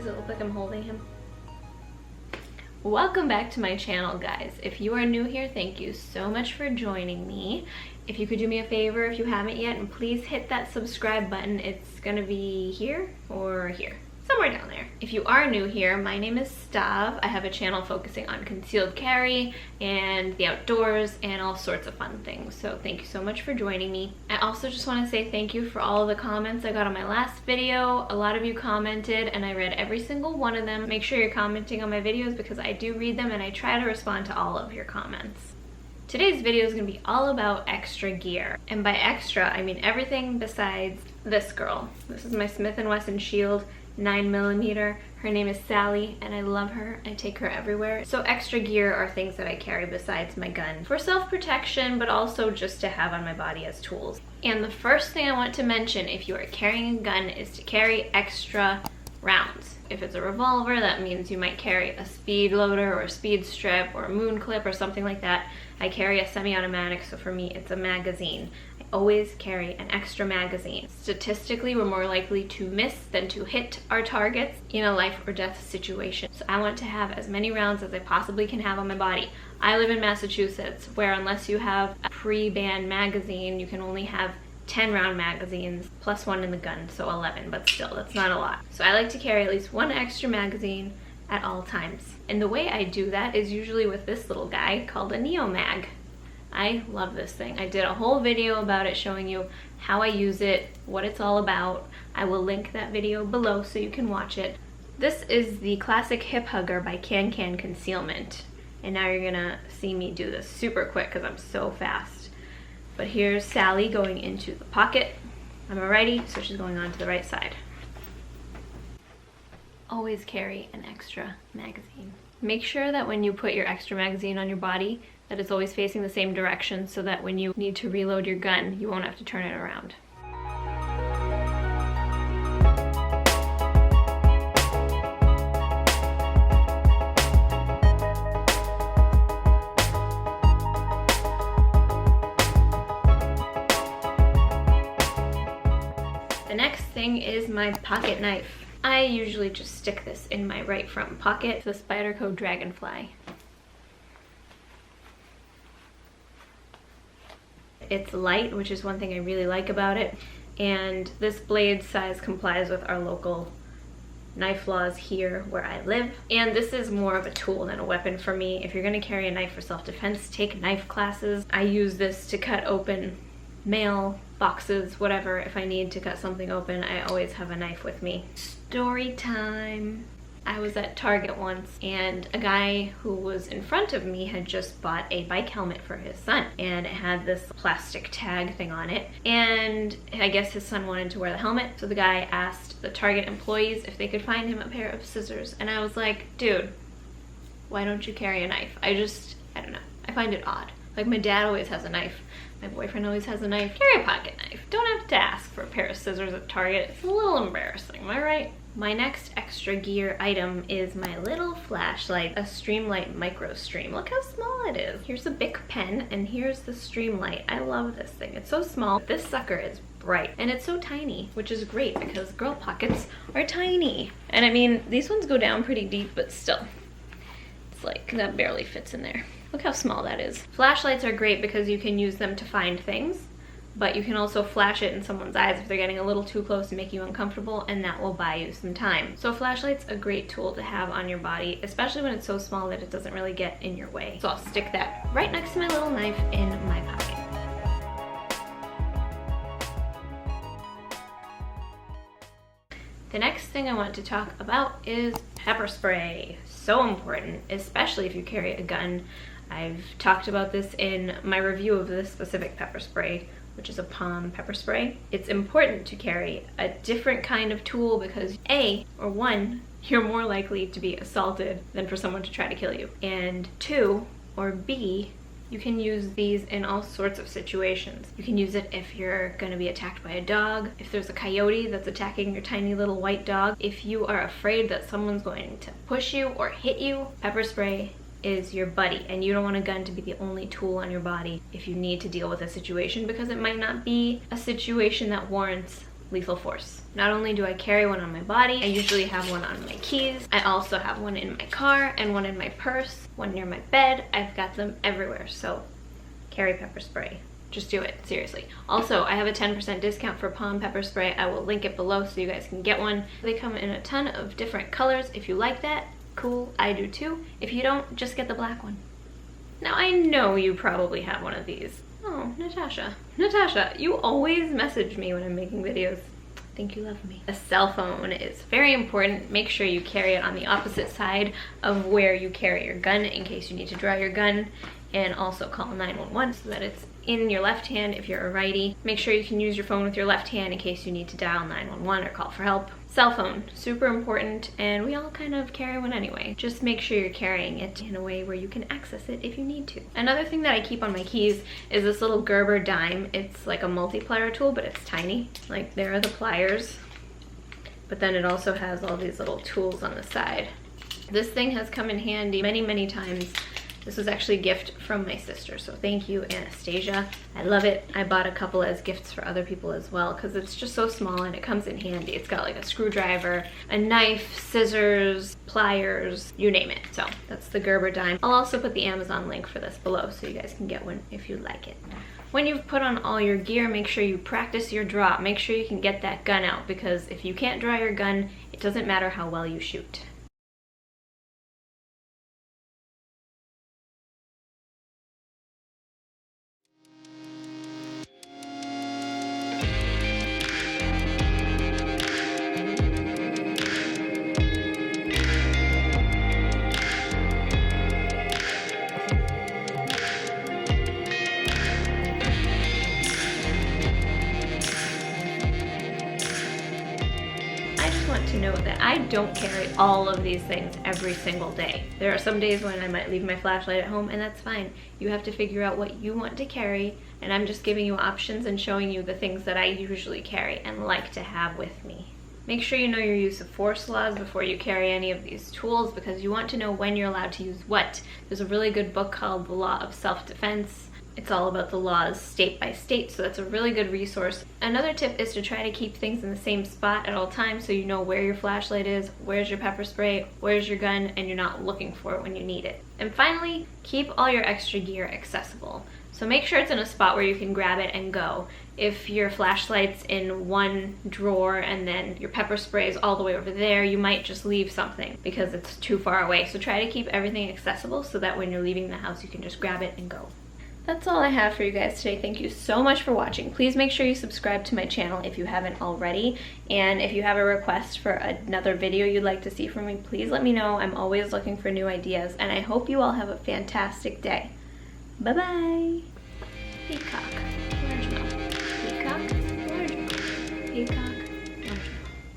Does it look like I'm holding him? Welcome back to my channel, guys. If you are new here, thank you so much for joining me. If you could do me a favor, if you haven't yet, and please hit that subscribe button. It's gonna be here or here. Somewhere down there. If you are new here, my name is Stav. I have a channel focusing on concealed carry and the outdoors and all sorts of fun things. So thank you so much for joining me. I also just want to say thank you for all of the comments I got on my last video. A lot of you commented and I read every single one of them. Make sure you're commenting on my videos because I do read them and I try to respond to all of your comments. Today's video is going to be all about extra gear. And by extra, I mean everything besides this girl. This is my Smith & Wesson Shield 9mm. Her name is Sally and I love her. I take her everywhere. So extra gear are things that I carry besides my gun for self-protection, but also just to have on my body as tools. And the first thing I want to mention if you are carrying a gun is to carry extra rounds. If it's a revolver, that means you might carry a speed loader or a speed strip or a moon clip or something like that. I carry a semi-automatic, so for me it's a magazine. Always carry an extra magazine. Statistically, we're more likely to miss than to hit our targets in a life or death situation. So I want to have as many rounds as I possibly can have on my body. I live in Massachusetts, where unless you have a pre-banned magazine, you can only have 10 round magazines plus one in the gun, so 11, but still, that's not a lot. So I like to carry at least one extra magazine at all times. And the way I do that is usually with this little guy called a Neo Mag. I love this thing. I did a whole video about it showing you how I use it, what it's all about. I will link that video below so you can watch it. This is the classic hip hugger by Can Concealment. And now you're gonna see me do this super quick because I'm so fast. But here's Sally going into the pocket. I'm a righty, so she's going on to the right side. Always carry an extra magazine. Make sure that when you put your extra magazine on your body, that it's always facing the same direction so that when you need to reload your gun, you won't have to turn it around. The next thing is my pocket knife. I usually just stick this in my right front pocket, the Spyderco Dragonfly. It's light, which is one thing I really like about it, and this blade size complies with our local knife laws here where I live. And this is more of a tool than a weapon for me. If you're going to carry a knife for self-defense, take knife classes. I use this to cut open mail, boxes, whatever. If I need to cut something open, I always have a knife with me. Story time. I was at Target once and a guy who was in front of me had just bought a bike helmet for his son, and it had this plastic tag thing on it, and I guess his son wanted to wear the helmet, so the guy asked the Target employees if they could find him a pair of scissors, and I was like, dude, why don't you carry a knife? I don't know, I find it odd. Like, my dad always has a knife, my boyfriend always has a knife. Carry a pocket knife. Don't have to ask for a pair of scissors at Target. It's a little embarrassing, am I right? My next extra gear item is my little flashlight, a Streamlight Micro Stream. Look how small it is. Here's a Bic pen and here's the Streamlight. I love this thing. It's so small. This sucker is bright and it's so tiny, which is great because girl pockets are tiny. And I mean, these ones go down pretty deep, but still, it's like that barely fits in there. Look how small that is. Flashlights are great because you can use them to find things, but you can also flash it in someone's eyes if they're getting a little too close to make you uncomfortable, and that will buy you some time. So a flashlight's a great tool to have on your body, especially when it's so small that it doesn't really get in your way. So I'll stick that right next to my little knife in my pocket. The next thing I want to talk about is pepper spray. So important, especially if you carry a gun. I've talked about this in my review of this specific pepper spray, which is a palm pepper spray. It's important to carry a different kind of tool because one, you're more likely to be assaulted than for someone to try to kill you. And two, or B, you can use these in all sorts of situations. You can use it if you're gonna be attacked by a dog, if there's a coyote that's attacking your tiny little white dog, if you are afraid that someone's going to push you or hit you, pepper spray is your buddy, and you don't want a gun to be the only tool on your body if you need to deal with a situation, because it might not be a situation that warrants lethal force. Not only do I carry one on my body, I usually have one on my keys. I also have one in my car and one in my purse, one near my bed. I've got them everywhere, so carry pepper spray. Just do it, seriously. Also, I have a 10% discount for Palm pepper spray. I will link it below so you guys can get one. They come in a ton of different colors. If you like that, cool, I do too. If you don't, just get the black one. Now, I know you probably have one of these. Oh, Natasha. Natasha, you always message me when I'm making videos. I think you love me. A cell phone is very important. Make sure you carry it on the opposite side of where you carry your gun in case you need to draw your gun, and also call 911 so that it's in your left hand if you're a righty. Make sure you can use your phone with your left hand in case you need to dial 911 or call for help. Cell phone, super important, and we all kind of carry one anyway. Just make sure you're carrying it in a way where you can access it if you need to. Another thing that I keep on my keys is this little Gerber Dime. It's like a multi-plier tool, but it's tiny. Like, there are the pliers, but then it also has all these little tools on the side. This thing has come in handy many, many times. This was actually a gift from my sister, so thank you, Anastasia. I love it. I bought a couple as gifts for other people as well because it's just so small and it comes in handy. It's got like a screwdriver, a knife, scissors, pliers, you name it. So that's the Gerber Dime. I'll also put the Amazon link for this below so you guys can get one if you like it. When you've put on all your gear, make sure you practice your draw. Make sure you can get that gun out because if you can't draw your gun, it doesn't matter how well you shoot. To know that I don't carry all of these things every single day. There are some days when I might leave my flashlight at home, and that's fine. You have to figure out what you want to carry, and I'm just giving you options and showing you the things that I usually carry and like to have with me. Make sure you know your use of force laws before you carry any of these tools because you want to know when you're allowed to use what. There's a really good book called The Law of Self-Defense. It's all about the laws state by state, so that's a really good resource. Another tip is to try to keep things in the same spot at all times so you know where your flashlight is, where's your pepper spray, where's your gun, and you're not looking for it when you need it. And finally, keep all your extra gear accessible. So make sure it's in a spot where you can grab it and go. If your flashlight's in one drawer and then your pepper spray is all the way over there, you might just leave something because it's too far away. So try to keep everything accessible so that when you're leaving the house, you can just grab it and go. That's all I have for you guys today. Thank you so much for watching. Please make sure you subscribe to my channel if you haven't already. And if you have a request for another video you'd like to see from me, please let me know. I'm always looking for new ideas. And I hope you all have a fantastic day. Bye-bye. Peacock. Largemouth. Peacock. Largemouth. Peacock.